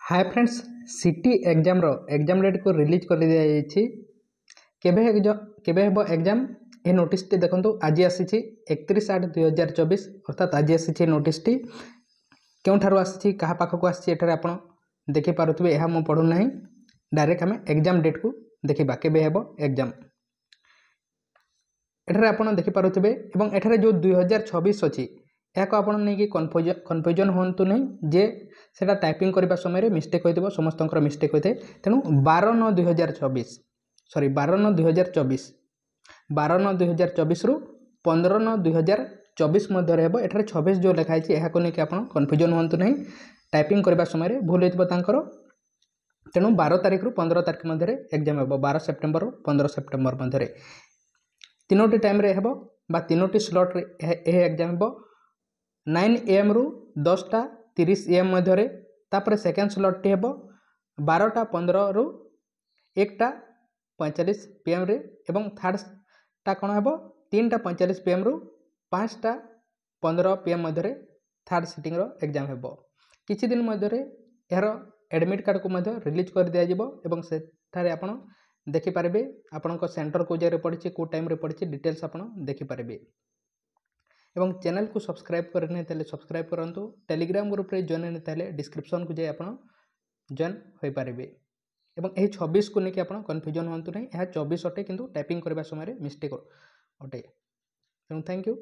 हाय friends, city exam exam date को release कर दिया जाइए। केबे हेबो एग्जाम ए नोटिस टी देखंतु आज आसी 31/8/2024 अर्थात आज आसी नोटिस टी केउठारु आसी कहा पाखक आसी एठारे आपण देखि पारुथबे। एहा मो पढु नाही, डायरेक्ट हमें एग्जाम डेट को देखिबा केबे हेबो एग्जाम। एठारे आपण देखि पारुथबे एवं एठारे जो 2026 अछि या को आपण नहीं कि कन्फ्यूजन होंतु नहीं जे सेटा टाइपिंग करबा समय मिस्टेक होइतबो। समस्तंकर मिस्टेक होइते, तेनु 12/9/2024 सॉरी 12/9/2024 12/9/2024 रु 15/9/2024 मध्य हेबो। एठारे 26 जो लिखाई छि एहा को नहीं कि आपण कन्फ्यूजन होंतु नहीं, टाइपिंग करबा समय भूल होइतबो तांकर। तेनु 12 तारिख रु 15 तारिख मध्य एग्जाम हेबो। 12 सेप्टेम्बर रु 15 सेप्टेम्बर मध्य तीनोटी टाइम रे हेबो बा तीनोटी स्लॉट रे ए एग्जाम हेबो। 9 AM रु 10:30 AM मध्य तापर सेकेंड स्लॉट टी हेबो 12:15 रु 1:45 PM रे एवं थर्ड टा कोन हेबो 3:45 PM रु 5:15 PM मध्य थर्ड सिटिंग रो एग्जाम हेबो। किछि दिन मध्य यार एडमिट कार्ड को मध्य रिलीज कर दिया जिवो एवं सेठारे आपण देखि पारबे आपनक सेंटर को जे रे पड़छि को टाइम रे पड़छि डिटेल्स आपण देखि पारबे। एवं चैनल को सब्सक्राइब करने तेले सब्सक्राइब करंतु। टेलीग्राम ग्रुप रे जॉइन ने तेले डिस्क्रिप्शन को जे आपण जॉइन होई पारबे। एवं एही 26 को नेकी आपण कन्फ्यूजन होंतु नहीं, यह 24 अटे किंतु टाइपिंग करबा समय मिस्टेक अटे। Thank you.